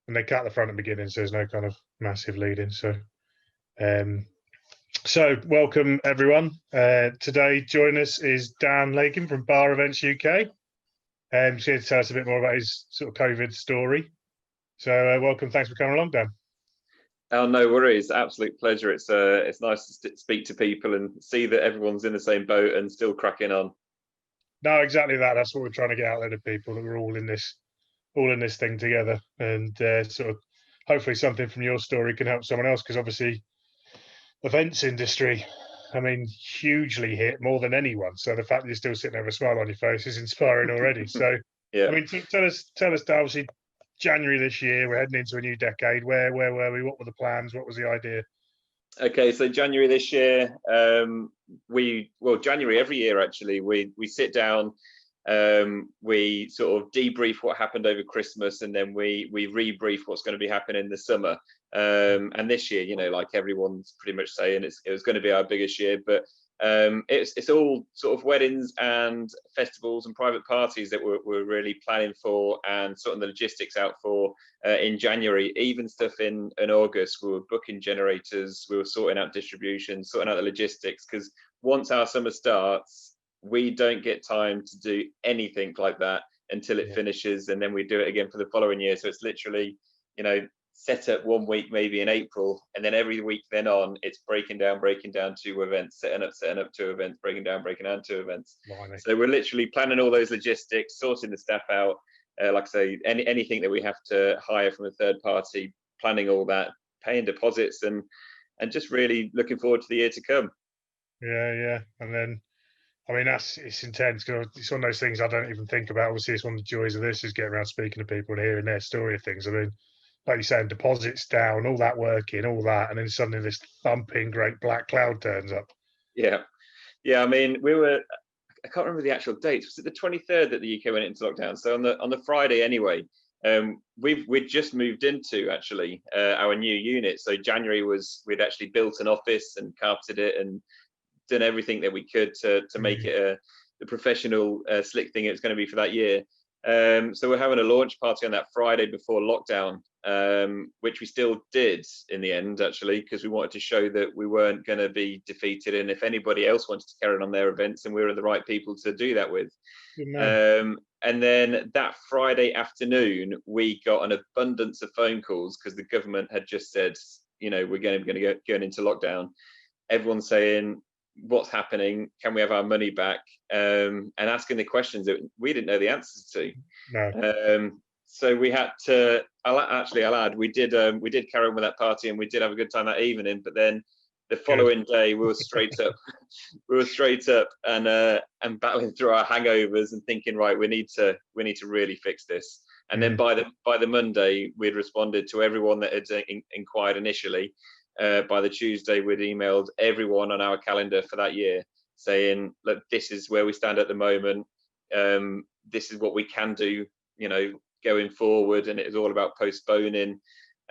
and they cut the front at the beginning, so there's no kind of massive lead in. So welcome everyone. Today joining us is Dan Lakin from Bar Events UK. He's here to tell us a bit more about his sort of COVID story. So welcome, thanks for coming along, Dan. Oh, no worries, absolute pleasure. It's nice to speak to people and see that everyone's in the same boat and still cracking on. No, exactly that. That's what we're trying to get out there to people, that we're all in this thing together, and sort of hopefully something from your story can help someone else, because obviously events industry, I mean, hugely hit more than anyone. So the fact that you're still sitting there with a smile on your face is inspiring already. So yeah, I mean, tell us, obviously, January this year, we're heading into a new decade. Where were we? What were the plans? What was the idea? Okay, so January this year, January every year actually, we sit down, we sort of debrief what happened over Christmas, and then we rebrief what's going to be happening in the summer. And this year, you know, like everyone's pretty much saying, it was going to be our biggest year, but it's all sort of weddings and festivals and private parties that we're really planning for and sorting the logistics out for in January. Even stuff in August, we were booking generators, we were sorting out distribution, sorting out the logistics, because once our summer starts, we don't get time to do anything like that until it finishes, and then we do it again for the following year. So it's literally, you know, set up 1 week maybe in April, and then every week then on, it's breaking down 2 events, setting up 2 events, breaking down 2 events. Blimey. So we're literally planning all those logistics, sorting the staff out, like I say, anything that we have to hire from a third party, planning all that, paying deposits, and just really looking forward to the year to come. Yeah, and then, I mean, it's intense, because it's one of those things I don't even think about. Obviously, it's one of the joys of this, is getting around speaking to people and hearing their story of things. I mean, like you saying, deposits down, all that working, all that, and then suddenly this thumping great black cloud turns up. Yeah. I mean, I can't remember the actual dates. Was it the 23rd that the UK went into lockdown? So on the Friday anyway, we'd just moved into actually our new unit. So January we'd actually built an office and carpeted it and done everything that we could to make it the professional slick thing it's going to be for that year. So we're having a launch party on that Friday before lockdown, which we still did in the end, actually, because we wanted to show that we weren't going to be defeated, and if anybody else wanted to carry on their events, and we were the right people to do that with. And then that Friday afternoon, we got an abundance of phone calls, because the government had just said, you know, we're going to go into lockdown. Everyone's saying, what's happening? Can we have our money back? And asking the questions that we didn't know the answers to. No. So we had to, we did carry on with that party, and we did have a good time that evening. But then the following day, we were straight up. And battling through our hangovers and thinking, right, we need to really fix this. And then by the Monday, we'd responded to everyone that had inquired initially. By the Tuesday, we'd emailed everyone on our calendar for that year, saying, look, this is where we stand at the moment. This is what we can do, you know, going forward. And it was all about postponing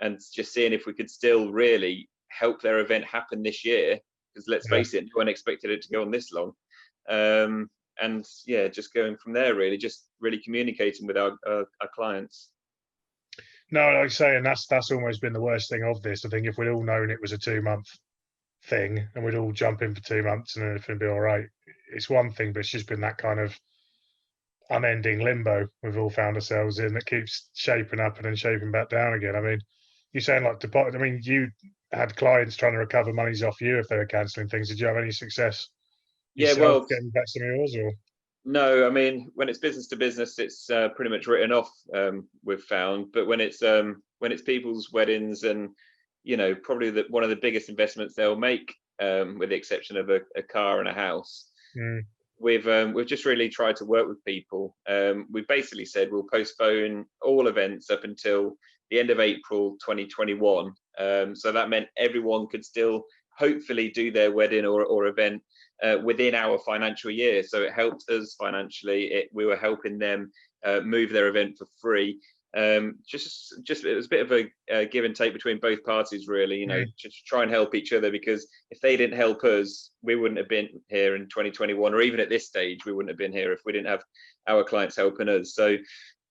and just seeing if we could still really help their event happen this year, because let's face it, no one expected it to go on this long. And yeah, just going from there, really, just really communicating with our clients. No, like I say, and that's almost been the worst thing of this. I think if we'd all known it was a 2-month thing and we'd all jump in for 2 months and everything would be all right, it's one thing, but it's just been that kind of unending limbo we've all found ourselves in, that keeps shaping up and then shaping back down again. I mean, you're saying like deposit. I mean, you had clients trying to recover monies off you if they were cancelling things. Did you have any success? Yeah, well, getting back some of yours, or? No, I mean, when it's business to business, it's pretty much written off. We've found, but when it's people's weddings, and you know, probably one of the biggest investments they'll make, with the exception of a car and a house. We've just really tried to work with people. We basically said we'll postpone all events up until the end of April 2021. So that meant everyone could still hopefully do their wedding or event within our financial year. So it helped us financially. We were helping them move their event for free. Just it was a bit of a give and take between both parties, really, you know, to try and help each other, because if they didn't help us, we wouldn't have been here in 2021, or even at this stage, we wouldn't have been here if we didn't have our clients helping us. So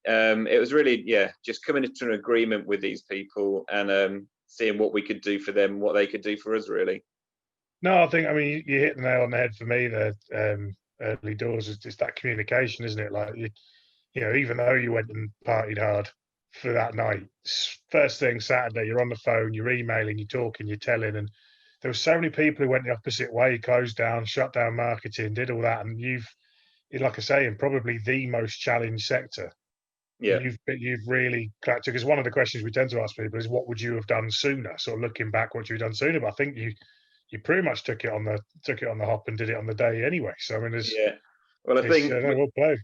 it was really, just coming into an agreement with these people and seeing what we could do for them, what they could do for us, really. No, I think, I mean, you hit the nail on the head for me there. Early doors is just that communication, isn't it? Like, you know, even though you went and partied hard for that night, first thing Saturday, you're on the phone, you're emailing, you're talking, you're telling, and there were so many people who went the opposite way, closed down, shut down marketing, did all that, and like I say, in probably the most challenged sector, Yeah. you've really cracked it. Because one of the questions we tend to ask people is, what would you have done sooner? Sort of looking back, what you have done sooner. But I think you pretty much took it on the hop and did it on the day anyway. So I mean, Well, I think no, well played.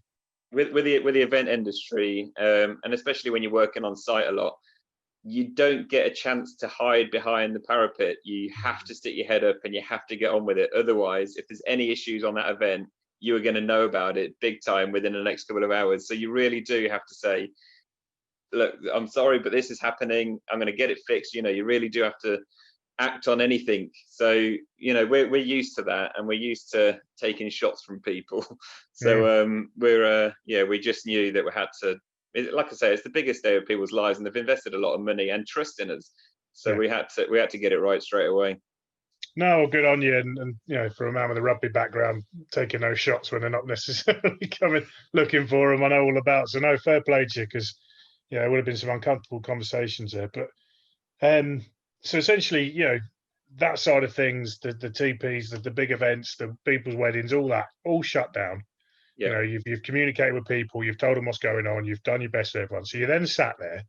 with the event industry, and especially when you're working on site a lot, you don't get a chance to hide behind the parapet. You have to stick your head up and you have to get on with it. Otherwise, if there's any issues on that event, you are going to know about it big time within the next couple of hours. So you really do have to say, look, I'm sorry, but this is happening. I'm going to get it fixed. You know, you really do have to act on anything. So, you know, we're used to that, and we're used to taking shots from people. So we just knew that we had to, like I say, it's the biggest day of people's lives, and they've invested a lot of money and trust in us. So we had to get it right straight away. No, good on you, and you know, for a man with a rugby background, taking those shots when they're not necessarily coming looking for them, I know all about. So no, fair play to you, because there would have been some uncomfortable conversations there. But so essentially, you know, that side of things, the TPs, the big events, the people's weddings, all that, all shut down. Yeah. You know, you've communicated with people, you've told them what's going on, you've done your best for everyone. So you then sat there,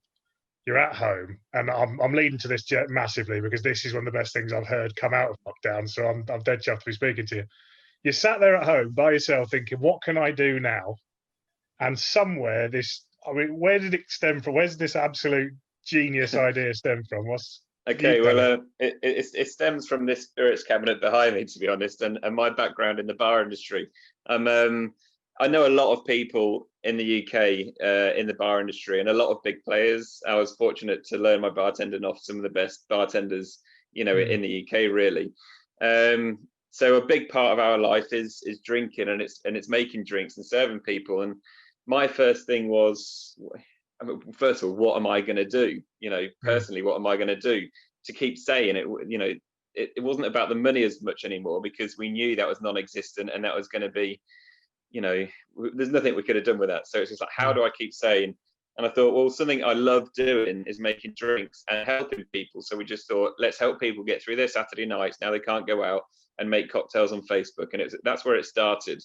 you're at home, and I'm leading to this massively, because this is one of the best things I've heard come out of lockdown. So I'm dead chuffed to be speaking to you. You sat there at home by yourself thinking, what can I do now? And somewhere where did it stem from? Where's this absolute genius idea stem from? It stems from this spirits cabinet behind me, to be honest, and my background in the bar industry. I know a lot of people in the UK in the bar industry, and a lot of big players. I was fortunate to learn my bartending off some of the best bartenders, you know, in the UK, really. So a big part of our life is drinking, and it's making drinks and serving people. And my first thing was, first of all, what am I going to do? You know, personally, what am I going to do to keep saying it? You know, it wasn't about the money as much anymore, because we knew that was non-existent, and that was going to be, you know, there's nothing we could have done with that. So it's just like, how do I keep saying? And I thought, well, something I love doing is making drinks and helping people. So we just thought, let's help people get through their Saturday nights. Now they can't go out and make cocktails on Facebook. And that's where it started.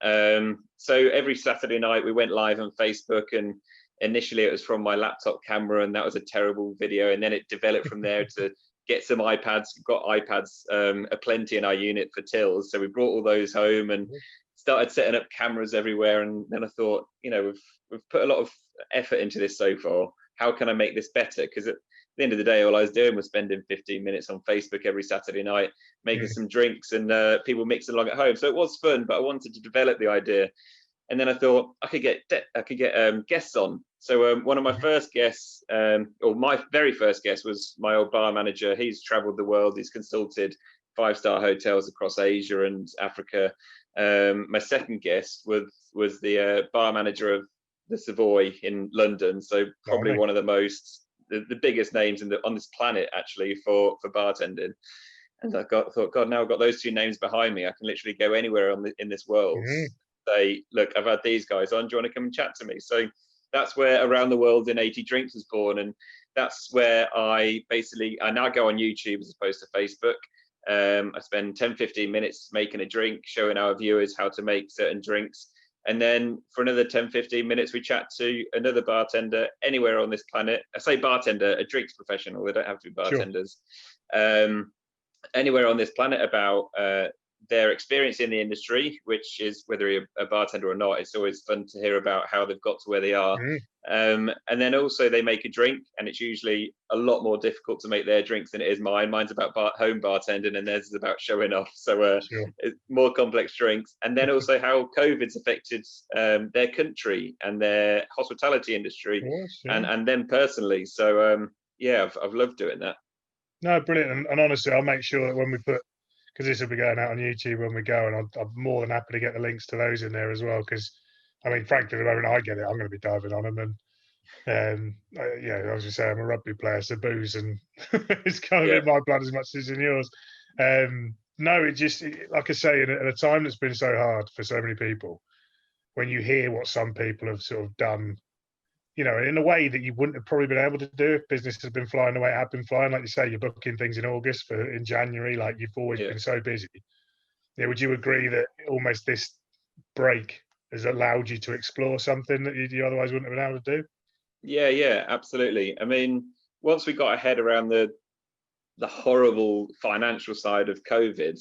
So every Saturday night we went live on Facebook, and initially it was from my laptop camera, and that was a terrible video. And then it developed from there to get some iPads. We've got iPads aplenty in our unit for tills. So we brought all those home and started setting up cameras everywhere. And then I thought, you know, we've put a lot of effort into this so far. How can I make this better? Because at the end of the day, all I was doing was spending 15 minutes on Facebook every Saturday night, making some drinks, and people mixing along at home. So it was fun, but I wanted to develop the idea. And then I thought I could get guests on. So one of my first guests, or my very first guest, was my old bar manager. He's traveled the world. He's consulted 5-star hotels across Asia and Africa. My second guest was the bar manager of the Savoy in London. So probably one of the biggest names on this planet, actually, for bartending. And I thought, God, now I've got those two names behind me. I can literally go anywhere in this world. Say, look, I've had these guys on. Do you want to come and chat to me? So that's where Around the World in 80 Drinks was born. And that's where I now go on YouTube as opposed to Facebook. I spend 10-15 minutes making a drink, showing our viewers how to make certain drinks. And then for another 10-15 minutes, we chat to another bartender anywhere on this planet. I say bartender, a drinks professional. They don't have to be bartenders. Sure. Anywhere on this planet about their experience in the industry, which is whether you're a bartender or not. It's always fun to hear about how they've got to where they are. And then also they make a drink, and it's usually a lot more difficult to make their drinks than it is mine. Mine's about home bartending, and theirs is about showing off. So it's more complex drinks. And then also how COVID's affected their country and their hospitality industry, and them personally. So I've loved doing that. No, brilliant. And honestly, I'll make sure that when we put, because this will be going out on YouTube when we go, and I'm more than happy to get the links to those in there as well, because I mean, frankly, the moment I get it, I'm going to be diving on them. And as you say, I'm a rugby player, so booze and it's kind of Yeah, in my blood as much as in yours. No, like I say, at a time that's been so hard for so many people, when you hear what some people have sort of done, in a way that you wouldn't have probably been able to do if business has been flying the way it had been flying. Like you say, you're booking things in August in January, like you've always yeah. been so busy. Yeah, would you agree that almost this break has allowed you to explore something that you otherwise wouldn't have been able to do? Yeah, absolutely. I mean, once we got our head around the horrible financial side of COVID,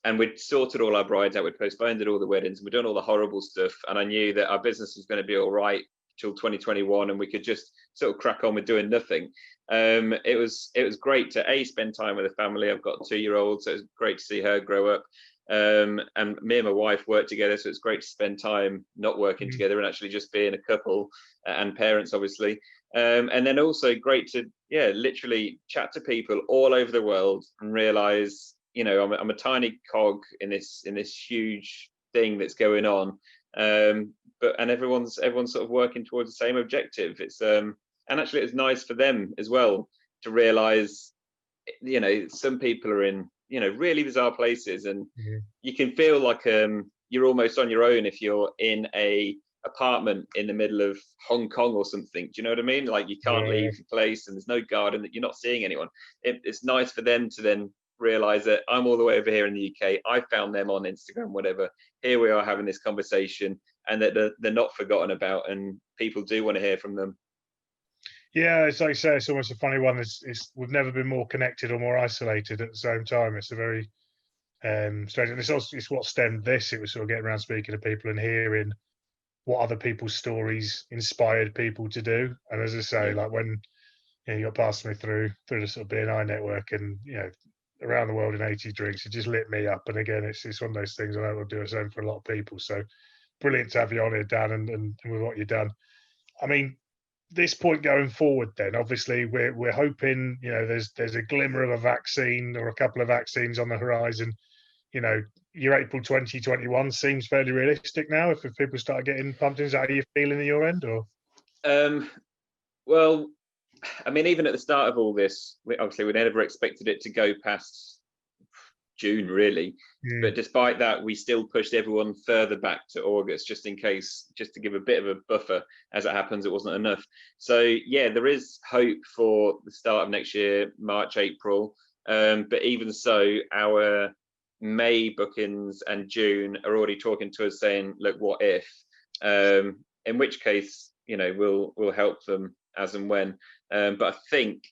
and we'd sorted all our brides out, we'd postponed all the weddings, and we'd done all the horrible stuff, and I knew that our business was going to be all right till 2021, and we could just sort of crack on with doing nothing. It was great to spend time with the family. I've got a 2-year-old, so it's great to see her grow up. And me and my wife work together, so it's great to spend time not working together and actually just being a couple and parents, obviously. And then also great to literally chat to people all over the world and realize, I'm a tiny cog in this huge thing that's going on, but everyone's sort of working towards the same objective. It's and actually it's nice for them as well to realize, some people are in really bizarre places, and you can feel like you're almost on your own if you're in a apartment in the middle of Hong Kong or something. Do you know what I mean? Like, you can't leave your place and there's no garden, that you're not seeing anyone. It's nice for them to then realize that I'm all the way over here in the UK. I found them on Instagram, whatever. Here we are having this conversation, and that they're not forgotten about, and people do want to hear from them. Yeah, it's like you say, it's almost a funny one. We've never been more connected or more isolated at the same time. It's a very strange, and it's what stemmed this. It was sort of getting around speaking to people and hearing what other people's stories inspired people to do. And as I say, like when you got past me through the sort of BNI network, and around the world in 80 drinks, it just lit me up. And again, it's one of those things I know will do the same for a lot of people. So brilliant to have you on here, Dan, and with what you've done. I mean, this point going forward, then obviously we're hoping there's a glimmer of a vaccine or a couple of vaccines on the horizon. Your April 2021 seems fairly realistic now. If people start getting pumped in, is that how you're feeling at your end, or? Well, I mean, even at the start of all this, we never expected it to go past June, really. But despite that, we still pushed everyone further back to August, just in case, just to give a bit of a buffer. As it happens, it wasn't enough. So yeah, there is hope for the start of next year, March, April. But even so, our May bookings and June are already talking to us saying, look, what if? In which case, we'll help them as and when. But I think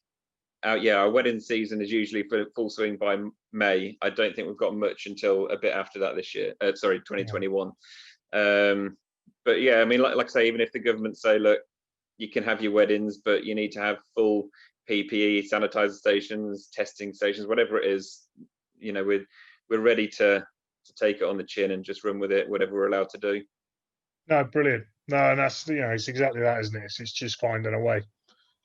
our wedding season is usually full swing by May. I don't think we've got much until a bit after that this year. 2021. But yeah, I mean, like I say, even if the government say, look, you can have your weddings, but you need to have full PPE, sanitizer stations, testing stations, whatever it is, we're ready to take it on the chin and just run with it, whatever we're allowed to do. No, brilliant. No, and that's it's exactly that, isn't it? It's just finding a way.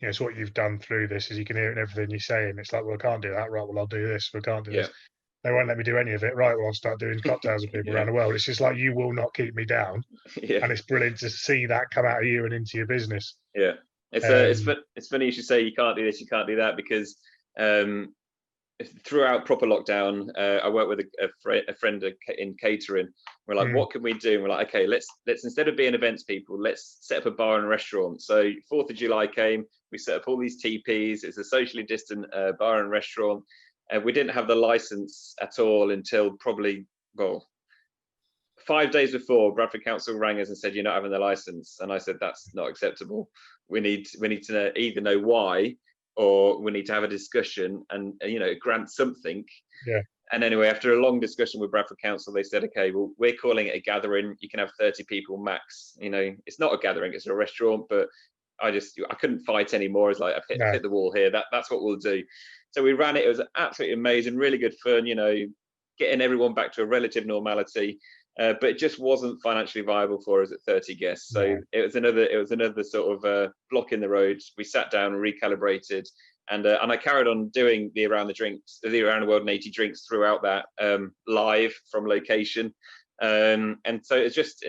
It's what you've done through this, as you can hear it in everything you're saying. It's like, well, I can't do that. Right, well, I'll do this. We can't do this. They won't let me do any of it. Right, well, I'll start doing cocktails with people around the world. It's just like, you will not keep me down. And it's brilliant to see that come out of you and into your business. Yeah, it's funny you should say you can't do this, you can't do that, because throughout proper lockdown, I worked with a friend in catering. We're like, what can we do? And we're like, okay, let's instead of being events people, let's set up a bar and restaurant. So 4th of July came, we set up all these TPs. It's a socially distant bar and restaurant. We didn't have the license at all until probably 5 days before. Bradford Council rang us and said, you're not having the license. And I said, that's not acceptable. We need to either know why, or we need to have a discussion and grant something. Yeah. And anyway, after a long discussion with Bradford Council, they said, okay, well, we're calling it a gathering. You can have 30 people max. It's not a gathering, it's a restaurant. But I couldn't fight anymore. It's like, I've hit the wall here. That's what we'll do. So we ran it. It was absolutely amazing, really good fun, getting everyone back to a relative normality. But it just wasn't financially viable for us at 30 guests. So it was another sort of block in the road. We sat down and recalibrated, and I carried on doing the around the world in 80 drinks throughout that, live from location. And so it's just,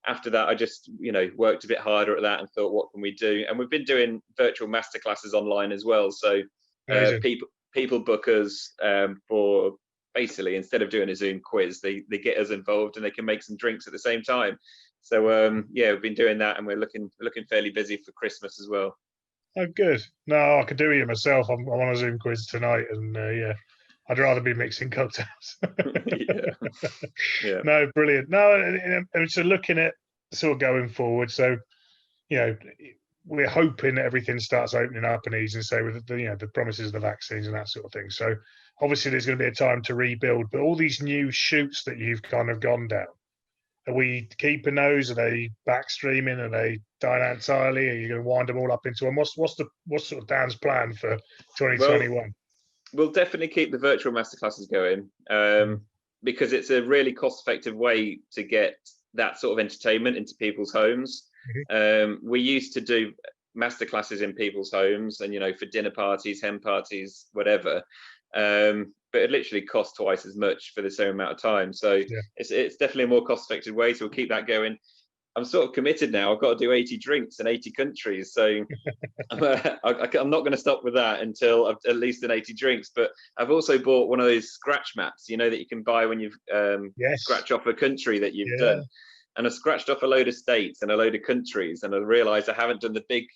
after that, I just, worked a bit harder at that and thought, what can we do? And we've been doing virtual masterclasses online as well. So people book us for basically, instead of doing a Zoom quiz, they get us involved and they can make some drinks at the same time. So we've been doing that, and we're looking fairly busy for Christmas as well. Oh, good. No, I could do it myself. I'm on a Zoom quiz tonight, and I'd rather be mixing cocktails. Yeah. No, brilliant. No, and so looking at sort of going forward, so we're hoping that everything starts opening up and easing, so with the promises of the vaccines and that sort of thing. So obviously there's going to be a time to rebuild, but all these new shoots that you've kind of gone down, are we keeping those? Are they backstreaming? Are they dying entirely? Are you going to wind them all up into one? What's sort of Dan's plan for 2021? Well, we'll definitely keep the virtual masterclasses going, because it's a really cost-effective way to get that sort of entertainment into people's homes. We used to do masterclasses in people's homes, and for dinner parties, hen parties, whatever. But it literally costs twice as much for the same amount of time. So it's definitely a more cost-effective way. So we'll keep that going. I'm sort of committed now. I've got to do 80 drinks in 80 countries. So I'm not going to stop with that until I've at least done 80 drinks. But I've also bought one of those scratch maps, that you can buy when you've scratch off a country that you've done. And I scratched off a load of states and a load of countries, and I realised I haven't done the big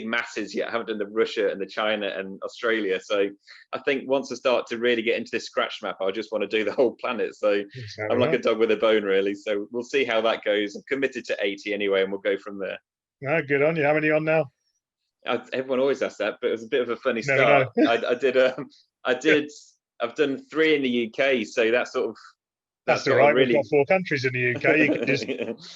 masses yet. I haven't done the Russia and the China and Australia. So I think once I start to really get into this scratch map, I just want to do the whole planet. So I'm like a dog with a bone, really. So we'll see how that goes. I'm committed to 80 anyway, and we'll go from there. No, good on you. How many on now? Everyone always asks that, but it was a bit of a funny start. I've done 3 in the UK, so that's sort of. That's all right. Really... We've got 4 countries in the UK. You can just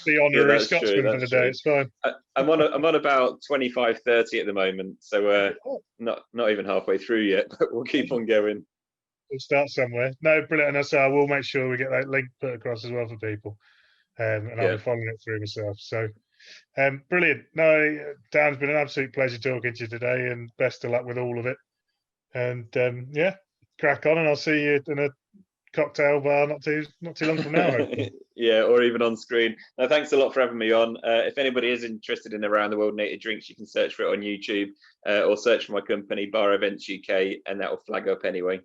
be honorary Scotsman for the day. It's fine. I'm on about 25, 30 at the moment, so not even halfway through yet. But we'll keep on going. We'll start somewhere. No, brilliant. And I will make sure we get that link put across as well for people, and I'll be following it through myself. So, brilliant. No, Dan's been an absolute pleasure talking to you today, and best of luck with all of it. And crack on, and I'll see you in a cocktail bar not too long from now. Yeah, or even on screen. No, thanks a lot for having me on. If anybody is interested in Around the World Native Drinks, you can search for it on YouTube, or search for my company, Bar Events UK, and that will flag up anyway.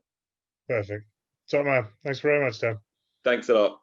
Perfect. So, man, thanks very much, Dan. Thanks a lot.